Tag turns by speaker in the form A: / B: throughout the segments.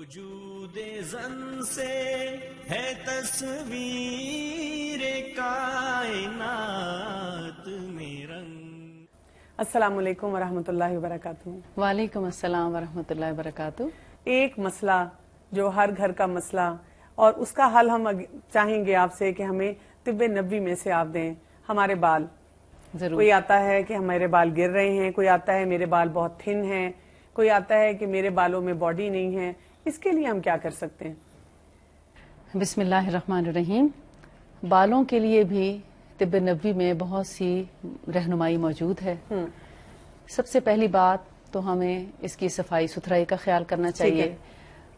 A: وجود زن سے ہے تصویر کائنات میں رنگ.
B: السلام علیکم ورحمۃ اللہ وبرکاتہ.
C: وعلیکم السلام ورحمۃ اللہ وبرکاتہ.
B: ایک مسئلہ جو ہر گھر کا مسئلہ اور اس کا حل ہم چاہیں گے آپ سے کہ ہمیں طب نبوی میں سے آپ دیں. ہمارے بال
C: ضرور.
B: کوئی آتا ہے کہ ہمارے بال گر رہے ہیں, کوئی آتا ہے میرے بال بہت تھن ہیں, کوئی آتا ہے کہ میرے بالوں میں باڈی نہیں ہے. اس کے لیے ہم کیا کر سکتے ہیں؟
C: بسم اللہ الرحمن الرحیم. بالوں کے لیے بھی طب نبوی میں بہت سی رہنمائی موجود ہے. سب سے پہلی بات تو ہمیں اس کی صفائی ستھرائی کا خیال کرنا چاہیے.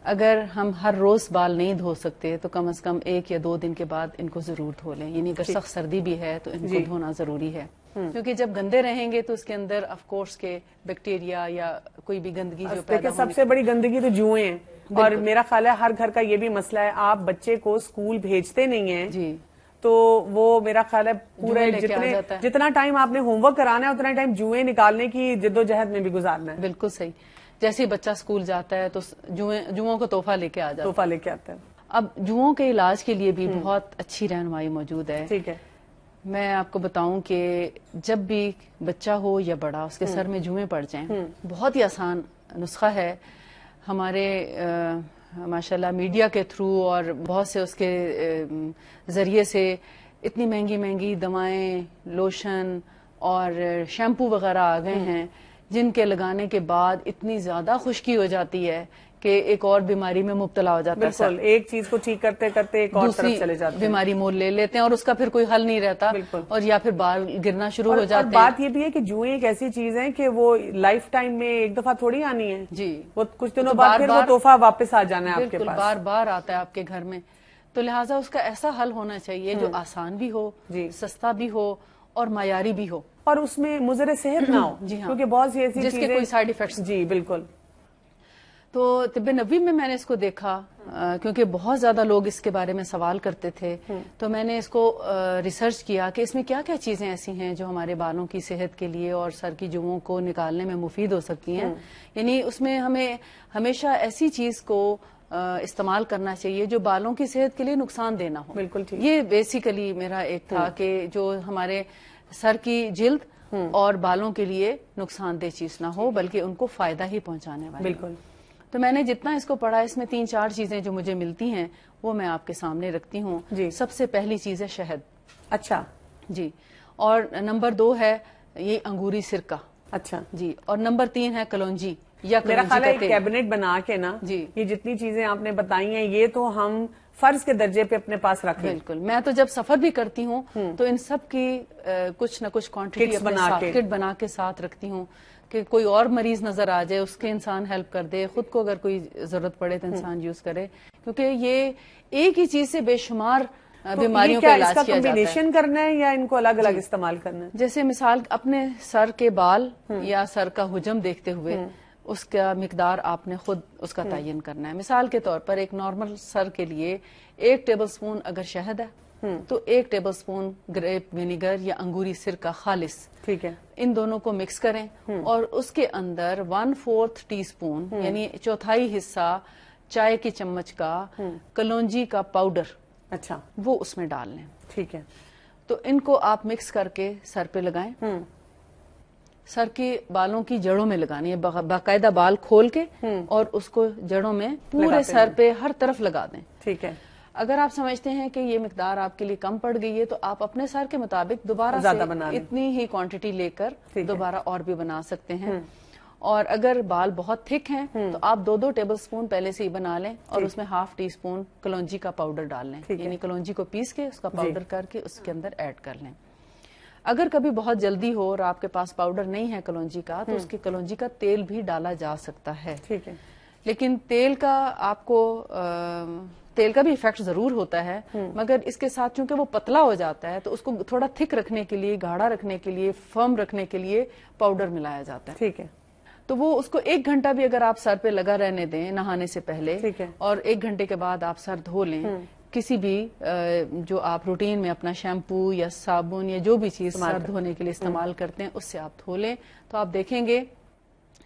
C: اگر ہم ہر روز بال نہیں دھو سکتے تو کم از کم 1 یا 2 دن کے بعد ان کو ضرور دھو لیں. یعنی اگر سخت سردی بھی ہے تو ان کو دھونا ضروری ہے, کیونکہ جب گندے رہیں گے تو اس کے اندر آف کورس کے بیکٹیریا یا کوئی بھی گندگی جو پیدا
B: سب سے بڑی گندگی تو جوئیں ہیں. اور میرا خیال ہے ہر گھر کا یہ بھی مسئلہ ہے, آپ بچے کو اسکول بھیجتے نہیں ہیں
C: جی
B: تو وہ میرا خیال ہے پورے جتنا ٹائم آپ نے ہوم ورک کرانا ہے اتنا ٹائم جوئیں نکالنے کی جدوجہد میں بھی گزارنا ہے.
C: بالکل صحیح. جیسے ہی بچہ اسکول جاتا ہے تو جوؤں کو تحفہ لے کے آتا ہے. اب جوؤں کے علاج کے لیے بھی بہت اچھی رہنمائی موجود ہے.
B: ٹھیک ہے.
C: میں آپ کو بتاؤں کہ جب بھی بچہ ہو یا بڑا اس کے سر میں جوئیں پڑ جائیں, بہت ہی آسان نسخہ ہے. ہمارے ماشاءاللہ میڈیا کے تھرو اور بہت سے اس کے ذریعے سے اتنی مہنگی مہنگی دوائیں, لوشن اور شیمپو وغیرہ آ گئے ہیں جن کے لگانے کے بعد اتنی زیادہ خشکی ہو جاتی ہے کہ ایک اور بیماری میں مبتلا ہو جاتا ہے.
B: بالکل, ایک چیز کو ٹھیک کرتے کرتے ایک اور طرف چلے جاتے ہیں,
C: بیماری مول لے لیتے ہیں اور اس کا پھر کوئی حل نہیں رہتا. اور یا پھر بال گرنا شروع ہو جاتے ہیں.
B: بات یہ بھی ہے کہ جوئیں ایک ایسی چیز ہے کہ وہ لائف ٹائم میں ایک دفعہ تھوڑی آنی ہے.
C: جی
B: وہ کچھ دنوں بعد پھر وہ تحفہ واپس آ جانا ہے آپ کے پاس,
C: بار بار آتا ہے آپ کے گھر میں. تو لہٰذا اس کا ایسا حل ہونا چاہیے جو آسان بھی ہو, سستا بھی ہو اور معیاری بھی ہو,
B: اور اس میں مضر صحت نہ ہو.
C: جی ہاں,
B: کیونکہ بہت سی ایسی
C: جس کے کوئی سائیڈ ایفیکٹس.
B: جی بالکل.
C: تو طب نبوی میں نے اس کو دیکھا کیونکہ بہت زیادہ لوگ اس کے بارے میں سوال کرتے تھے, تو میں نے اس کو ریسرچ کیا کہ اس میں کیا کیا چیزیں ایسی ہیں جو ہمارے بالوں کی صحت کے لیے اور سر کی جوؤں کو نکالنے میں مفید ہو سکتی ہیں. یعنی اس میں ہمیں ہمیشہ ایسی چیز کو استعمال کرنا چاہیے جو بالوں کی صحت کے لیے نقصان دہ نہ ہو.
B: بالکل ٹھیک.
C: یہ بیسیکلی میرا ایک تھا کہ جو ہمارے سر کی جلد اور بالوں کے لیے نقصان دہ چیز نہ ہو بلکہ ان کو فائدہ ہی پہنچانے والی.
B: بالکل.
C: تو میں نے جتنا اس کو پڑھا اس میں 3-4 چیزیں جو مجھے ملتی ہیں وہ میں آپ کے سامنے رکھتی ہوں. سب سے پہلی چیز ہے شہد.
B: اچھا
C: جی. اور نمبر 2 ہے یہ انگوری سرکہ.
B: اچھا جی.
C: اور نمبر 3 ہے کلونجی یا
B: میرا خیال ہے کیبنٹ بنا کے نا یہ جتنی چیزیں آپ نے بتائی ہیں یہ تو ہم فرض کے درجے پہ اپنے پاس رکھیں.
C: بالکل. میں تو جب سفر بھی کرتی ہوں تو ان سب کی کچھ نہ کچھ کوانٹٹی کٹ بنا کے ساتھ رکھتی ہوں کہ کوئی اور مریض نظر آ جائے اس کے انسان ہیلپ کر دے, خود کو اگر کوئی ضرورت پڑے تو انسان یوز کرے, کیونکہ یہ ایک ہی چیز سے بے شمار بیماریوں کا علاج کیا جاتا ہے.
B: کمبینیشن کرنا ہے یا ان کو الگ الگ استعمال کرنا ہے؟
C: جیسے مثال اپنے سر کے بال یا سر کا حجم دیکھتے ہوئے اس کا مقدار آپ نے خود اس کا تعین کرنا ہے. مثال کے طور پر ایک نارمل سر کے لیے 1 ٹیبل سپون اگر شہد ہے تو 1 ٹیبل سپون گریپ ونیگر یا انگوری سرکہ خالص,
B: ٹھیک ہے,
C: ان دونوں کو مکس کریں اور اس کے اندر 1/4 ٹی اسپون یعنی 1/4 حصہ چائے کی چمچ کا کلونجی کا پاؤڈر
B: اچھا
C: وہ اس میں ڈال لیں.
B: ٹھیک ہے.
C: تو ان کو آپ مکس کر کے سر پہ لگائیں. سر کے بالوں کی جڑوں میں لگانی ہے, باقاعدہ بال کھول کے اور اس کو جڑوں میں پورے سر پہ ہر طرف لگا دیں.
B: ٹھیک ہے.
C: اگر آپ سمجھتے ہیں کہ یہ مقدار آپ کے لیے کم پڑ گئی ہے تو آپ اپنے سر کے مطابق دوبارہ سے اتنی ہی کوانٹٹی لے کر دوبارہ اور بھی بنا سکتے ہیں. اور اگر بال بہت تھک ہیں تو آپ 2 ٹیبل سپون پہلے سے ہی بنا لیں اور اس میں 1/2 ٹی اسپون کلونجی کا پاؤڈر ڈال لیں. یعنی کلونجی کو پیس کے اس کا پاؤڈر کر کے اس کے اندر ایڈ کر لیں. اگر کبھی بہت جلدی ہو اور آپ کے پاس پاؤڈر نہیں ہے کلونجی کا تو اس کی کلونجی کا تیل بھی ڈالا جا سکتا ہے.
B: ٹھیک ہے.
C: لیکن تیل کا آپ کو تیل کا بھی ایفیکٹ ضرور ہوتا ہے, مگر اس کے ساتھ چونکہ وہ پتلا ہو جاتا ہے تو اس کو تھوڑا تھک رکھنے کے لیے, گاڑھا رکھنے کے لیے, فرم رکھنے کے لیے پاؤڈر ملایا جاتا ہے.
B: ٹھیک ہے.
C: تو وہ اس کو 1 گھنٹہ بھی اگر آپ سر پہ لگا رہنے دیں نہانے سے پہلے اور 1 گھنٹے کے بعد آپ سر دھو لیں, کسی بھی جو آپ روٹین میں اپنا شیمپو یا صابن یا جو بھی چیز سر دھونے کے لیے استعمال کرتے ہیں اس سے آپ دھو لیں, تو آپ دیکھیں گے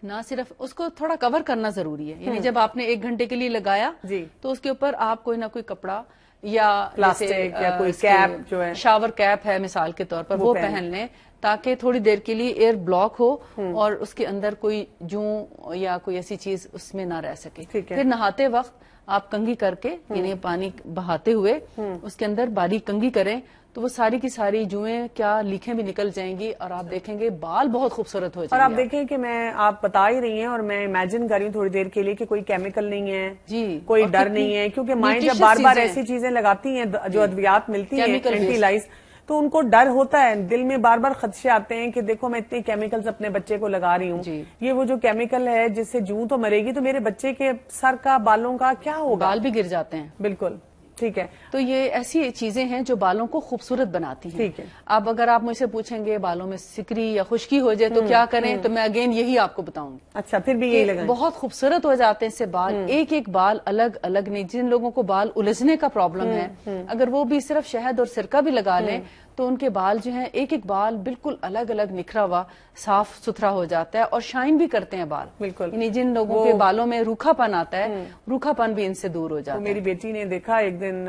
C: نہ صرف اس کو تھوڑا کور کرنا ضروری ہے، یعنی جب آپ نے 1 گھنٹے کے لیے لگایا
B: جی
C: تو اس کے اوپر آپ کوئی نہ کوئی کپڑا یا
B: پلاسٹک یا کوئی کیپ جو ہے
C: شاور کیپ ہے مثال کے طور پر وہ پہن لیں تاکہ تھوڑی دیر کے لیے ایئر بلاک ہو اور اس کے اندر کوئی جوں یا کوئی ایسی چیز اس میں نہ رہ سکے. پھر نہاتے وقت آپ کنگھی کر کے یعنی پانی بہاتے ہوئے اس کے اندر باریک کنگھی کریں تو وہ ساری کی ساری جوئیں کیا لیکھیں بھی نکل جائیں گی اور آپ دیکھیں گے بال بہت خوبصورت ہو جائیں گے.
B: اور آپ دیکھیں کہ میں آپ بتا ہی رہی ہیں اور میں امیجن کر رہی ہوں تھوڑی دیر کے لیے کہ کوئی کیمیکل نہیں ہے
C: جی
B: کوئی ڈر نہیں ہے، کیونکہ مائیں جب بار بار ایسی چیزیں لگاتی ہیں جو ادویات ملتی ہیں اینٹی لائز تو ان کو ڈر ہوتا ہے، دل میں بار بار خدشے آتے ہیں کہ دیکھو میں اتنے کیمیکلز اپنے بچے کو لگا رہی ہوں، یہ وہ جو کیمیکل ہے جس سے جوں تو مرے گی تو میرے بچے کے سر کا بالوں کا کیا ہوگا،
C: بال بھی گر جاتے ہیں.
B: بالکل ٹھیک ہے.
C: تو یہ ایسی چیزیں ہیں جو بالوں کو خوبصورت بناتی ہیں.
B: ٹھیک ہے.
C: اب اگر آپ مجھ سے پوچھیں گے بالوں میں سکری یا خشکی ہو جائے تو کیا کریں تو میں اگین یہی آپ کو بتاؤں گی.
B: اچھا پھر بھی یہی لگائیں.
C: بہت خوبصورت ہو جاتے ہیں اس سے بال، ایک ایک بال الگ الگ نہیں. جن لوگوں کو بال الجھنے کا پرابلم ہے اگر وہ بھی صرف شہد اور سرکہ بھی لگا لیں تو ان کے بال جو ہیں ایک ایک بال بالکل الگ الگ نکھرا ہوا صاف ستھرا ہو جاتا ہے اور شائن بھی کرتے ہیں بال.
B: بالکل.
C: یعنی جن لوگوں کے بالوں میں روکھا پن آتا ہے روکھا پن بھی ان سے دور ہو جاتا ہے.
B: میری بیٹی نے دیکھا ایک دن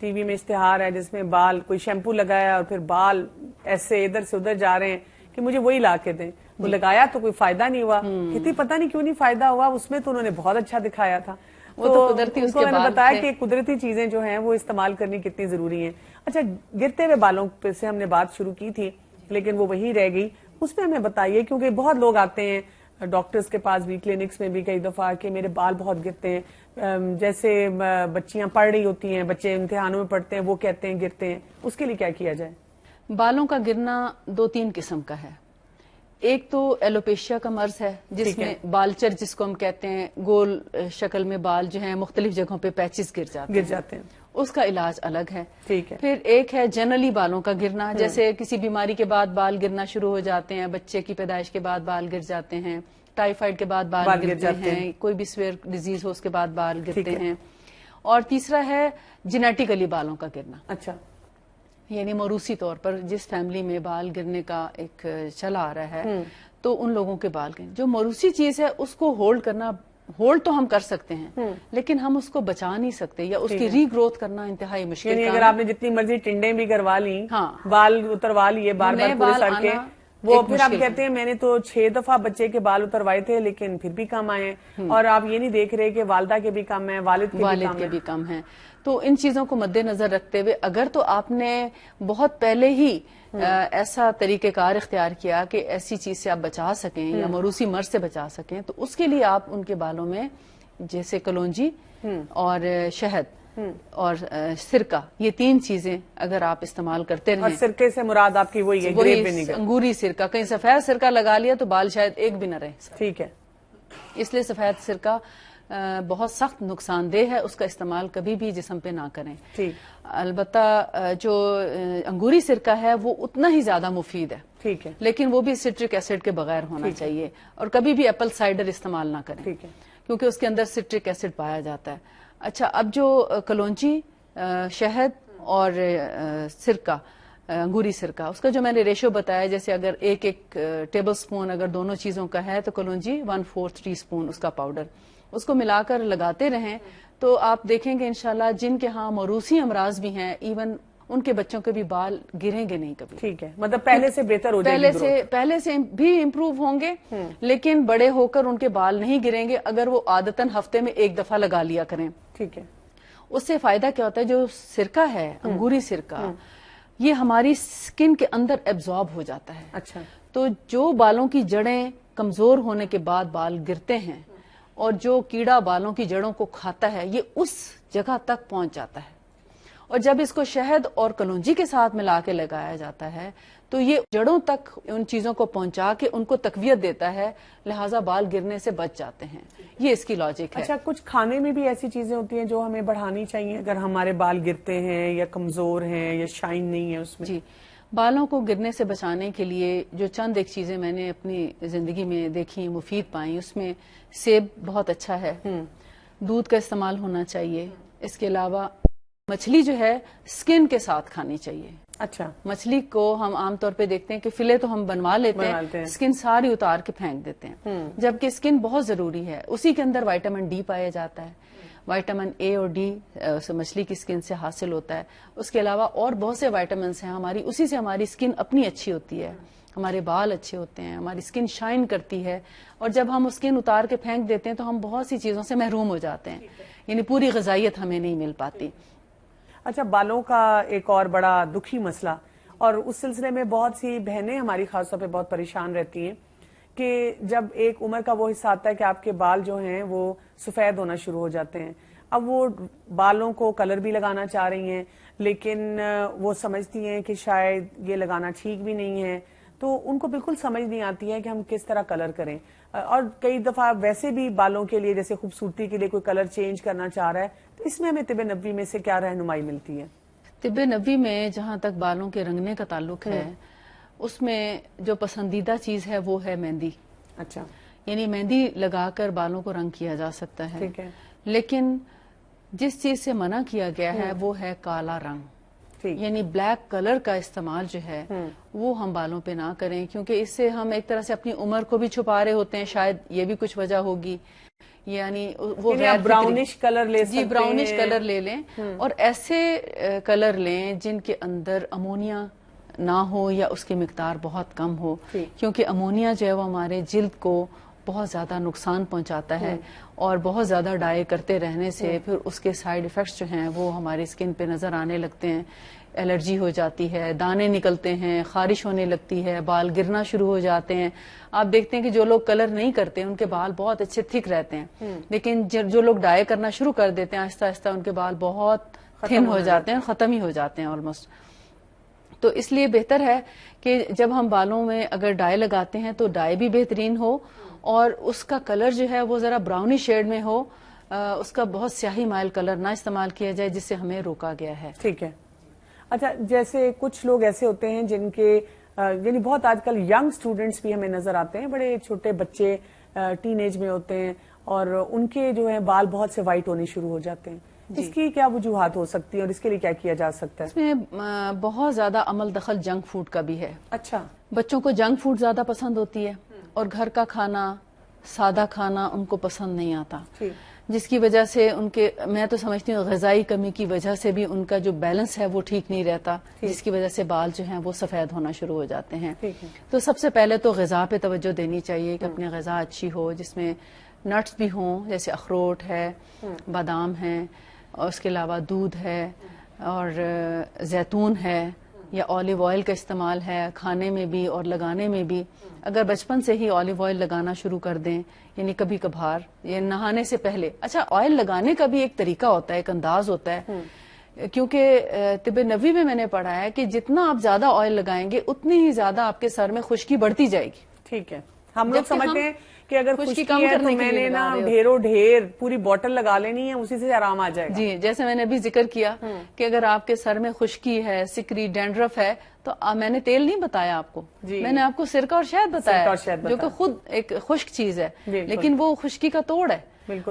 B: ٹی وی میں اشتہار ہے جس میں بال کوئی شیمپو لگایا اور پھر بال ایسے ادھر سے ادھر جا رہے ہیں کہ مجھے وہی لا کے دیں. وہ لگایا تو کوئی فائدہ نہیں ہوا، کتنی پتہ نہیں کیوں نہیں فائدہ ہوا، اس میں تو انہوں نے بہت اچھا دکھایا تھا.
C: وہ تو قدرتی اس کے
B: میں نے بتایا کہ قدرتی چیزیں جو ہیں وہ استعمال کرنی کتنی ضروری ہیں. اچھا گرتے ہوئے بالوں سے ہم نے بات شروع کی تھی لیکن وہ وہی رہ گئی، اس میں ہمیں بتائیے کیونکہ بہت لوگ آتے ہیں ڈاکٹرز کے پاس بھی، کلینکس میں بھی کئی دفعہ کہ میرے بال بہت گرتے ہیں. جیسے بچیاں پڑھ رہی ہوتی ہیں، بچے امتحانوں میں پڑھتے ہیں، وہ کہتے ہیں گرتے ہیں، اس کے لیے کیا کیا جائے؟
C: بالوں کا گرنا 2-3 قسم کا ہے. ایک تو ایلوپیشیا کا مرض ہے جس میں بالچر جس کو ہم کہتے ہیں، گول شکل میں بال جو ہیں مختلف جگہوں پہ پیچز گر جاتے ہیں، اس کا علاج الگ ہے.
B: ٹھیک ہے.
C: پھر ایک ہے جنرلی بالوں کا گرنا، جیسے کسی بیماری کے بعد بال گرنا شروع ہو جاتے ہیں، بچے کی پیدائش کے بعد بال گر جاتے ہیں، ٹائیفائڈ کے بعد بال گرتے ہیں، کوئی بھی سویئر ڈیزیز ہو اس کے بعد بال گرتے ہیں. اور تیسرا ہے جینیٹیکلی بالوں کا گرنا.
B: اچھا.
C: یعنی موروثی طور پر جس فیملی میں بال گرنے کا ایک چلا آ رہا ہے تو ان لوگوں کے بال گرنے. جو موروثی چیز ہے اس کو ہولڈ تو ہم کر سکتے ہیں لیکن ہم اس کو بچا نہیں سکتے یا اس کی ری گروتھ کرنا انتہائی مشکل.
B: یعنی اگر آپ نے جتنی مرضی ٹنڈیں بھی کروا لی، بال اتروا لیے بار بار پورے سر کے، وہ پھر آپ کہتے ہیں میں نے تو 6 دفعہ بچے کے بال اتروائے تھے لیکن پھر بھی کم آئے ہیں، اور آپ یہ نہیں دیکھ رہے کہ والدہ کے بھی کم ہیں، والد کے بھی کم ہیں.
C: تو ان چیزوں کو مد نظر رکھتے ہوئے اگر تو آپ نے بہت پہلے ہی ایسا طریقہ کار اختیار کیا کہ ایسی چیز سے آپ بچا سکیں یا موروثی مرض سے بچا سکیں تو اس کے لیے آپ ان کے بالوں میں جیسے کلونجی اور شہد اور سرکہ، یہ 3 چیزیں اگر آپ استعمال کرتے رہیں.
B: اور سرکے سے مراد آپ کی وہی ہے
C: انگوری سرکہ. کہیں سفید سرکہ لگا لیا تو بال شاید ایک بھی نہ رہے.
B: ٹھیک ہے.
C: اس لیے سفید سرکہ بہت سخت نقصان دہ ہے، اس کا استعمال کبھی بھی جسم پہ نہ کریں. البتہ جو انگوری سرکہ ہے وہ اتنا ہی زیادہ مفید ہے.
B: ٹھیک ہے.
C: لیکن وہ بھی سٹرک ایسڈ کے بغیر ہونا چاہیے اور کبھی بھی ایپل سائڈر استعمال نہ کریں.
B: ٹھیک ہے.
C: کیونکہ اس کے اندر سٹرک ایسڈ پایا جاتا ہے. اچھا اب جو کلونجی، شہد اور سرکہ، انگوری سرکہ، اس کا جو میں نے ریشو بتایا جیسے اگر ایک ٹیبل سپون اگر دونوں چیزوں کا ہے تو کلونجی 1/4 ٹی اسپون اس کا پاؤڈر، اس کو ملا کر لگاتے رہیں تو آپ دیکھیں گے انشاءاللہ جن کے ہاں موروثی امراض بھی ہیں ایون ان کے بچوں کے بھی بال گریں گے نہیں کبھی.
B: ٹھیک ہے. مطلب پہلے سے بہتر ہو جائے گی،
C: پہلے سے بھی امپروو ہوں گے لیکن بڑے ہو کر ان کے بال نہیں گریں گے اگر وہ عادتاً ہفتے میں 1 دفعہ لگا لیا کریں.
B: ٹھیک ہے.
C: اس سے فائدہ کیا ہوتا ہے، جو سرکہ ہے انگوری سرکہ یہ ہماری سکن کے اندر ایبزارب ہو جاتا ہے.
B: اچھا.
C: تو جو بالوں کی جڑیں کمزور ہونے کے بعد بال گرتے ہیں اور جو کیڑا بالوں کی جڑوں کو کھاتا ہے یہ اس جگہ تک پہنچ جاتا ہے، اور جب اس کو شہد اور کلونجی کے ساتھ ملا کے لگایا جاتا ہے تو یہ جڑوں تک ان چیزوں کو پہنچا کے ان کو تقویت دیتا ہے، لہٰذا بال گرنے سے بچ جاتے ہیں. یہ اس کی لاجک ہے.
B: اچھا کچھ کھانے میں بھی ایسی چیزیں ہوتی ہیں جو ہمیں بڑھانی چاہیے اگر ہمارے بال گرتے ہیں یا کمزور ہیں یا شائن نہیں ہے اس میں؟
C: جی، بالوں کو گرنے سے بچانے کے لیے جو چند ایک چیزیں میں نے اپنی زندگی میں دیکھی مفید پائیں، اس میں سیب بہت اچھا ہے، دودھ کا استعمال ہونا چاہیے. اس کے علاوہ مچھلی جو ہے اسکن کے ساتھ کھانی چاہیے.
B: اچھا.
C: مچھلی کو ہم عام طور پہ دیکھتے ہیں کہ فلے تو ہم بنوا لیتے ہیں, اسکن ساری اتار کے پھینک دیتے ہیں, جبکہ اسکن بہت ضروری ہے. اسی کے اندر وائٹامن ڈی پایا جاتا ہے. وائٹامن اے اور ڈی مچھلی کی اسکن سے حاصل ہوتا ہے. اس کے علاوہ اور بہت سے وائٹامنس ہیں ہماری, اسی سے ہماری اسکن اپنی اچھی ہوتی ہے, ہمارے بال اچھے ہوتے ہیں, ہماری اسکن شائن کرتی ہے. اور جب ہم اسکن اتار کے پھینک دیتے ہیں تو ہم بہت سی چیزوں سے محروم ہو جاتے ہیں, یعنی پوری غذائیت ہمیں نہیں مل پاتی.
B: اچھا, بالوں کا ایک اور بڑا دکھی مسئلہ, اور اس سلسلے میں بہت سی بہنیں ہماری خاص طور پہ بہت پریشان رہتی ہیں کہ جب ایک عمر کا وہ حصہ آتا ہے کہ آپ کے بال جو ہیں وہ سفید ہونا شروع ہو جاتے ہیں. اب وہ بالوں کو کلر بھی لگانا چاہ رہی ہیں, لیکن وہ سمجھتی ہیں کہ شاید یہ لگانا ٹھیک بھی نہیں ہے, تو ان کو بالکل سمجھ نہیں آتی ہے کہ ہم کس طرح کلر کریں. اور کئی دفعہ ویسے بھی بالوں کے لیے جیسے خوبصورتی کے لیے کوئی کلر چینج کرنا چاہ رہا ہے, تو اس میں ہمیں طب نبوی میں سے کیا رہنمائی ملتی ہے؟
C: طب نبوی میں جہاں تک بالوں کے رنگنے کا تعلق ہے, اس میں جو پسندیدہ چیز ہے وہ ہے مہندی.
B: اچھا.
C: یعنی مہندی لگا کر بالوں کو رنگ کیا جا سکتا ہے.
B: ٹھیک ہے.
C: لیکن جس چیز سے منع کیا گیا ہے وہ ہے کالا رنگ. یعنی بلیک کلر کا استعمال جو ہے وہ ہم بالوں پہ نہ کریں, کیونکہ اس سے ہم ایک طرح سے اپنی عمر کو بھی چھپا رہے ہوتے ہیں. شاید یہ بھی کچھ وجہ ہوگی. یعنی وہ
B: براؤنش کلر لے سکتے ہیں.
C: جی, براؤنش کلر لے لیں, اور ایسے کلر لیں جن کے اندر امونیا نہ ہو یا اس کی مقدار بہت کم ہو, کیونکہ امونیا جو ہے وہ ہمارے جلد کو بہت زیادہ نقصان پہنچاتا ہے, اور بہت زیادہ ڈائی کرتے رہنے سے پھر اس کے سائیڈ ایفیکٹس جو ہیں وہ ہماری اسکن پہ نظر آنے لگتے ہیں. الرجی ہو جاتی ہے, دانے نکلتے ہیں, خارش ہونے لگتی ہے, بال گرنا شروع ہو جاتے ہیں. آپ دیکھتے ہیں کہ جو لوگ کلر نہیں کرتے ان کے بال بہت اچھے تھک رہتے ہیں, لیکن جو لوگ ڈائی کرنا شروع کر دیتے ہیں آہستہ آہستہ ان کے بال بہت تھن ہو جاتے ہیں, ختم ہی ہو جاتے ہیں آلموسٹ. تو اس لیے بہتر ہے کہ جب ہم بالوں میں اگر ڈائی لگاتے ہیں تو ڈائی بھی بہترین ہو, اور اس کا کلر جو ہے وہ ذرا براؤنی شیڈ میں ہو. اس کا بہت سیاہی مائل کلر نہ استعمال کیا جائے, جس سے ہمیں روکا گیا ہے.
B: ٹھیک ہے. اچھا, جیسے کچھ لوگ ایسے ہوتے ہیں جن کے یعنی بہت آج کل ینگ اسٹوڈینٹس بھی ہمیں نظر آتے ہیں, بڑے چھوٹے بچے ٹین ایج میں ہوتے ہیں, اور ان کے جو ہے بال بہت سے وائٹ ہونے شروع ہو جاتے ہیں. اس کی کیا وجوہات ہو سکتی ہیں اور اس کے لیے کیا کیا جا سکتا ہے؟
C: اس میں بہت زیادہ عمل دخل جنک فوڈ کا بھی ہے.
B: اچھا.
C: بچوں کو جنک فوڈ زیادہ پسند ہوتی ہے, اور گھر کا کھانا, سادہ کھانا ان کو پسند نہیں آتا, جس کی وجہ سے ان کے, میں تو سمجھتی ہوں غذائی کمی کی وجہ سے بھی ان کا جو بیلنس ہے وہ ٹھیک نہیں رہتا, جس کی وجہ سے بال جو ہیں وہ سفید ہونا شروع ہو جاتے ہیں. تو سب سے پہلے تو غذا پہ توجہ دینی چاہیے کہ اپنی غذا اچھی ہو, جس میں نٹس بھی ہوں, جیسے اخروٹ ہے, بادام ہے, اور اس کے علاوہ دودھ ہے, اور زیتون ہے, یا آلیو آئل کا استعمال ہے کھانے میں بھی اور لگانے میں بھی. اگر بچپن سے ہی آلیو آئل لگانا شروع کر دیں, یعنی کبھی کبھار یا نہانے سے پہلے. اچھا, آئل لگانے کا بھی ایک طریقہ ہوتا ہے, ایک انداز ہوتا ہے, کیونکہ طب نبوی میں نے پڑھا ہے کہ جتنا آپ زیادہ آئل لگائیں گے اتنی ہی زیادہ آپ کے سر میں خشکی بڑھتی جائے گی.
B: ٹھیک ہے. ہم لوگ سمجھتے ہیں کہ اگر خشکی ہے تو میں نے نا ڈھیر پوری بوٹل لگا لینی ہے, اسی سے آرام آ جائے گا.
C: جی, جیسے میں نے ابھی ذکر کیا کہ اگر آپ کے سر میں خشکی ہے, سکری, ڈینڈرف ہے, تو میں نے تیل نہیں بتایا آپ کو, میں نے آپ کو سرکہ اور شہد بتایا, جو کہ خود ایک خشک چیز ہے, لیکن وہ خشکی کا توڑ ہے.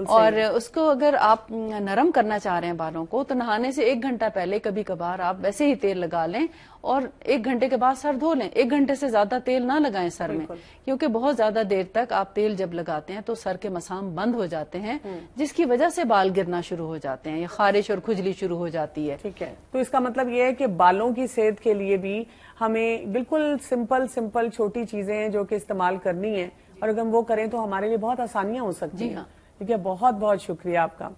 C: اور اس کو اگر آپ نرم کرنا چاہ رہے ہیں بالوں کو, تو نہانے سے 1 گھنٹہ پہلے کبھی کبھار آپ ویسے ہی تیل لگا لیں, اور 1 گھنٹے کے بعد سر دھو لیں. 1 گھنٹے سے زیادہ تیل نہ لگائیں سر میں, کیونکہ بہت زیادہ دیر تک آپ تیل جب لگاتے ہیں تو سر کے مسام بند ہو جاتے ہیں, جس کی وجہ سے بال گرنا شروع ہو جاتے ہیں, یا خارش اور کھجلی شروع ہو جاتی ہے.
B: ٹھیک ہے. تو اس کا مطلب یہ ہے کہ بالوں کی صحت کے لیے بھی ہمیں بالکل سمپل چھوٹی چیزیں ہیں جو کہ استعمال کرنی ہیں, اور اگر ہم وہ کریں تو ہمارے لیے بہت آسانیاں ہو سکتی ہیں. ٹھیک ہے, بہت بہت شکریہ آپ کا.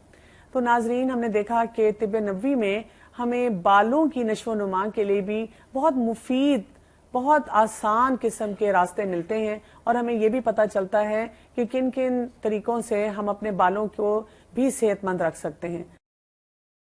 B: تو ناظرین, ہم نے دیکھا کہ طب نبوی میں ہمیں بالوں کی نشو و نما کے لیے بھی بہت مفید, بہت آسان قسم کے راستے ملتے ہیں, اور ہمیں یہ بھی پتہ چلتا ہے کہ کن کن طریقوں سے ہم اپنے بالوں کو بھی صحت مند رکھ سکتے ہیں.